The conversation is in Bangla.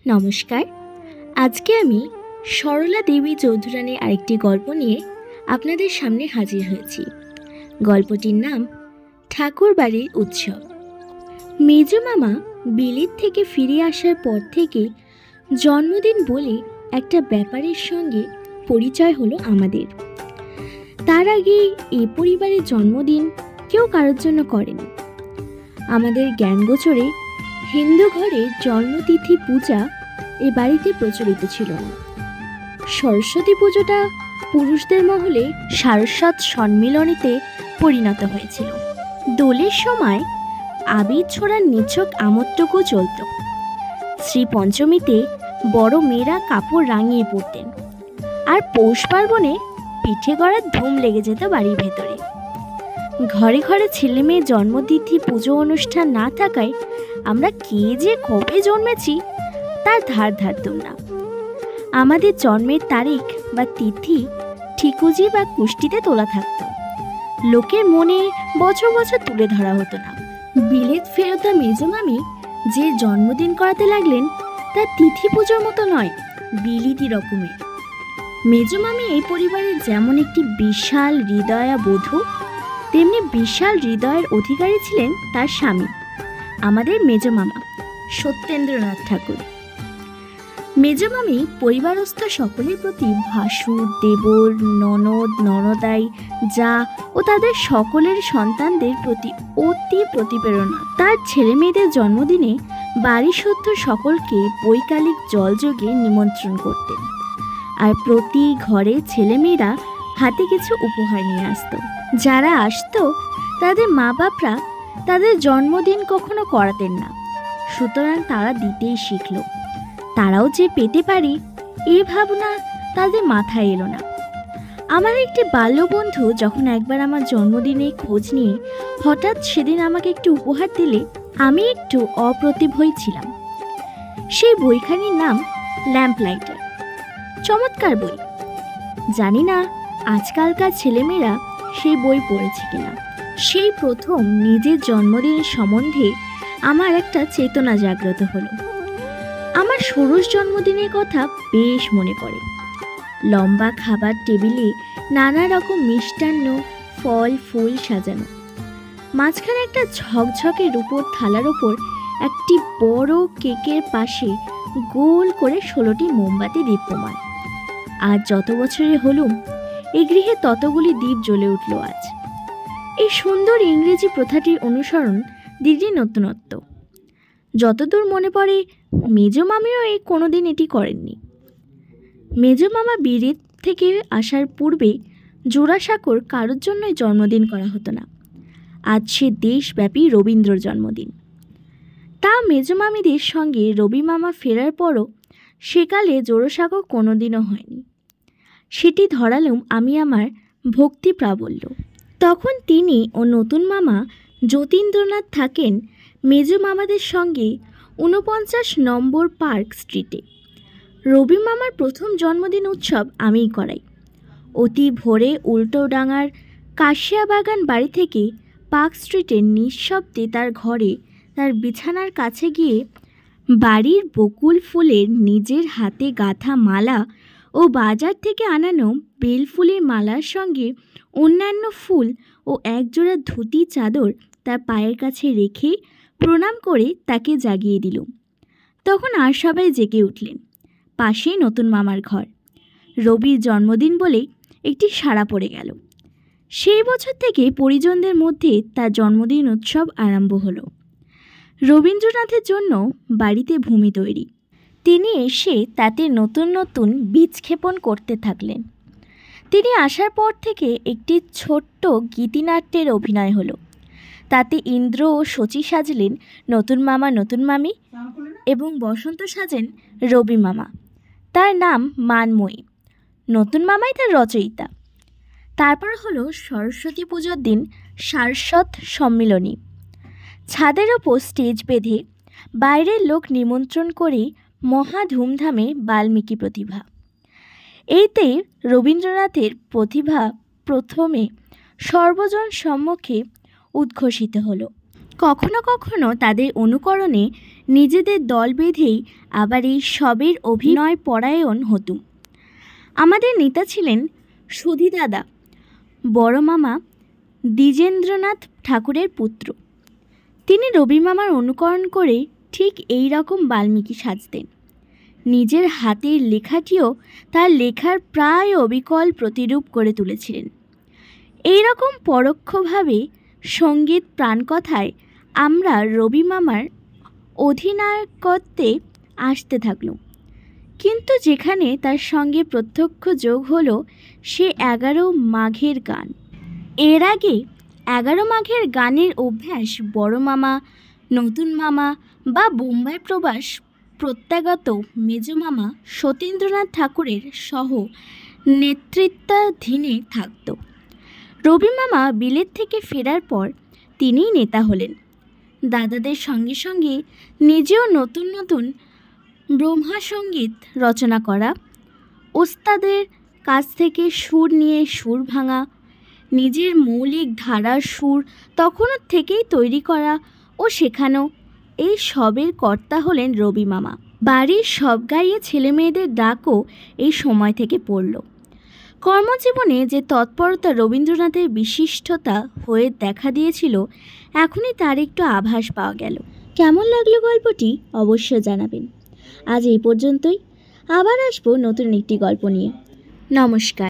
নমস্কার। আজকে আমি সরলা দেবী চৌধুরানীর আরেকটি গল্প নিয়ে আপনাদের সামনে হাজির হয়েছি। গল্পটির নাম ঠাকুর বাড়ির উৎসব। মেজো মামা বিলেত থেকে ফিরে আসার পর থেকে জন্মদিন বলে একটা ব্যাপারের সঙ্গে পরিচয় হলো আমাদের। তার আগে এ পরিবারের জন্মদিন কেউ কারোর জন্য করেনি। আমাদের জ্ঞানগোচরে হিন্দু ঘরে জন্মতিথি পূজা এ বাড়িতে প্রচলিত ছিল না। সরস্বতী পুজোটা পুরুষদের মহলে সারস্বত সম্মিলনীতে পরিণত হয়েছিল। দোলের সময় আবির ছোড়ার নিছক আমোদটুকু চলত। শ্রী পঞ্চমীতে বড় মেয়েরা কাপড় রাঙিয়ে পড়তেন, আর পৌষ পার্বণে পিঠে করার ধুম লেগে যেত বাড়ির ভেতরে। ঘরে ঘরে ছেলে মেয়ে জন্মতিথি পুজো অনুষ্ঠান না থাকায় আমরা কে যে কবে জন্মেছি তার ধার ধারতাম না। আমাদের জন্মের তারিখ বা তিথি ঠিকুজি বা কুষ্টিতে তোলা থাকতো। লোকের মনে বছর বছর তুলে ধরা হতো না। বিলেত ফেরতা মেজো মামি যে জন্মদিন করাতে লাগলেন তা তিথি পুজোর মতো নয়, বিলিতি রকমের। মেজো মামি এই পরিবারের যেমন একটি বিশাল হৃদয়া বধূ, তেমনি বিশাল হৃদয়ের অধিকারী ছিলেন তার স্বামী, আমাদের মেজো মামা সত্যেন্দ্রনাথ ঠাকুর। মেজো মামি পরিবারস্থ সকলের প্রতি ভাসুর, দেবর, ননদ, ননদাই, যা ও তাদের সকলের সন্তানদের প্রতি অতি প্রতিপ্রেরণা। তার ছেলে মেয়েদের জন্মদিনে বাড়ি সত্য সকলকে বৈকালিক জলযোগে নিমন্ত্রণ করতেন, আর প্রতি ঘরে ছেলেমেয়েরা হাতে কিছু উপহার নিয়ে আসতো। যারা আসতো তাদের মা বাপরা তাদের জন্মদিন কখনো করাতেন না, সুতরাং তারা দিতেই শিখল। তারাও যে পেতে পারে এ ভাবনা তাদের মাথায় এলো না। আমার একটি বাল্যবন্ধু যখন একবার আমার জন্মদিনে খোঁজ নিয়ে হঠাৎ সেদিন আমাকে একটু উপহার দিলে আমি একটু অপ্রতিভ ছিলাম। সেই বইখানির নাম ল্যাম্প লাইটার। চমৎকার বই। জানি না আজকালকার ছেলেমেয়েরা সেই বই পড়েছে কিনা। সেই প্রথম নিজের জন্মদিনের সম্বন্ধে আমার একটা চেতনা জাগ্রত হলো। আমার ষোড়শ জন্মদিনের কথা বেশ মনে পড়ে। লম্বা খাবার টেবিলে নানা রকম মিষ্টান্ন, ফল, ফুল সাজানো। মাঝখানে একটা ঝকঝকে রূপোর থালার ওপর একটি বড় কেকের পাশে গোল করে 16টি মোমবাতি দীপ্যমান। আজ যত বছরে হলুম এই গৃহে ততগুলি দ্বীপ জ্বলে উঠল আজ। এই সুন্দর ইংরেজি প্রথাটির অনুসরণ দিদি নতুনত্ব। যতদূর মনে পড়ে মেজো মামিও কোনোদিন এটি করেননি। মেজো মামা বিলেত থেকে আসার পূর্বে জোড়াসাঁকোর কারোর জন্যই জন্মদিন করা হতো না। আজ সে দেশব্যাপী রবীন্দ্রর জন্মদিন। তা মেজো মামিদের সঙ্গে রবি মামা ফেরার পরও সেকালে জোড়াসাঁকো কোনোদিনও হয়নি। সেটি ধরালুম আমি আমার ভক্তি প্রাবল্য। তখন তিনি ও নতুন মামা যতীন্দ্রনাথ থাকেন মেজো মামাদের সঙ্গে 49 নম্বর পার্ক স্ট্রিটে। রবি মামার প্রথম জন্মদিন উৎসব আমিই করাই। অতি ভোরে উল্টোডাঙার কাশিয়াবাগান বাড়ি থেকে পার্ক স্ট্রিটের নিঃশব্দে তার ঘরে তার বিছানার কাছে গিয়ে বাড়ির বকুল ফুলের নিজের হাতে গাঁথা মালা ও বাজার থেকে আনানো বেল ফুলের মালার সঙ্গে অন্যান্য ফুল ও একজোড়া ধুতি চাদর তার পায়ের কাছে রেখে প্রণাম করে তাকে জাগিয়ে দিল। তখন আর সবাই জেগে উঠলেন। পাশেই নতুন মামার ঘর। রবির জন্মদিন বলে একটি সাড়া পড়ে গেল। সেই বছর থেকে পরিজনদের মধ্যে তার জন্মদিন উৎসব আরম্ভ হলো। রবীন্দ্রনাথের জন্য বাড়িতে ভূমি তৈরি। তিনি এসে তাতে নতুন নতুন বীজ ক্ষেপণ করতে থাকলেন। তিনি আসার পর থেকে একটি ছোট্ট গীতিনাট্যের অভিনয় হলো। তাতে ইন্দ্র ও শচী সাজলেন নতুন মামা নতুন মামি, এবং বসন্ত সাজেন রবি মামা। তার নাম মানময়ী। নতুন মামাই তার রচয়িতা। তারপর হলো সরস্বতী পুজোর দিন সারস্বত সম্মিলনী। ছাদের ওপর স্টেজ বেঁধে বাইরের লোক নিমন্ত্রণ করে মহা ধুমধামে বাল্মীকি প্রতিভা। এইতে রবীন্দ্রনাথের প্রতিভা প্রথমে সর্বজন সম্মুখে উদ্ঘোষিত হলো। কখনো কখনো তাদের অনুকরণে নিজেদের দল বেঁধেই আবার এই সবের অভিনয় পরায়ণ হতুম। আমাদের নেতা ছিলেন সুধীদাদা, বড় মামা দ্বিজেন্দ্রনাথ ঠাকুরের পুত্র। তিনি রবি মামার অনুকরণ করে ঠিক এই রকম বাল্মীকি সাজতেন। নিজের হাতের লেখাটিও তার লেখার প্রায় অবিকল প্রতিরূপ করে তুলেছিলেন। এই রকম পরোক্ষভাবে সঙ্গীত প্রাণকথায় আমরা রবি মামার অধিনায়কত্বে আসতে থাকলুম। কিন্তু যেখানে তার সঙ্গে প্রত্যক্ষ যোগ হলো সে 11 মাঘের গান। এর আগে 11 মাঘের গানের অভ্যাস বড় মামা, নতুন মামা বা বোম্বাই প্রবাস প্রত্যাগত মেজ মামা সতীন্দ্রনাথ ঠাকুরের সহ নেতৃত্বাধীনে থাকত। রবি মামা বিলেত থেকে ফেরার পর তিনিই নেতা হলেন। দাদাদের সঙ্গে সঙ্গে নিজেও নতুন নতুন ব্রহ্মাসঙ্গীত রচনা করা, ওস্তাদের কাছ থেকে সুর নিয়ে সুর ভাঙা, নিজের মৌলিক ধারার সুর তখনও থেকেই তৈরি করা ও শেখানো, এই সবের কর্তা হলেন রবি মামা। বাড়ির সব গাইয়ে ছেলেমেয়েদের ডাকও এই সময় থেকে পড়ল। কর্মজীবনে যে তৎপরতা রবীন্দ্রনাথের বিশিষ্টতা হয়ে দেখা দিয়েছিল, এখনই তার একটু আভাস পাওয়া গেল। কেমন লাগলো গল্পটি অবশ্যই জানাবেন। আজ এই পর্যন্তই। আবার আসবো নতুন একটি গল্প নিয়ে। নমস্কার।